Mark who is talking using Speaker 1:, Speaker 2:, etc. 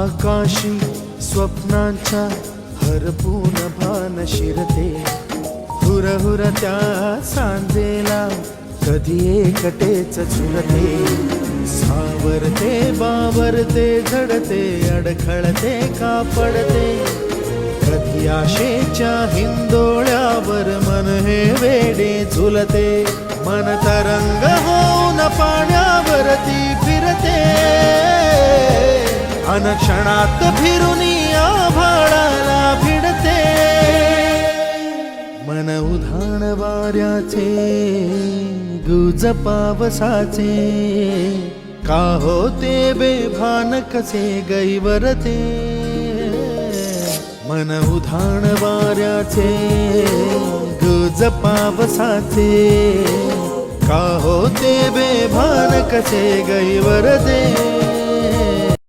Speaker 1: आकाशी स्वप्नांच्या हरपून भान शिरते, हुरहुर त्या सांजेला कधी एकटेच झुरते, सावरते बावरते झडते अडखळते का पडते, कधी आशेच्या हिंदोळ्यावर मन हे वेडे झुलते, मन तरंग होऊन पाण्यावरती फिरते, अनक्षणात फिरूनी आभाळाला भिडते, मन उधाण वाऱ्याचे गुज पावसाचे, का होते बेभान कसे गैवरते, मन उधाण वाऱ्याचे गुज पावसाचे, का होते बेभान कसे गैवरते.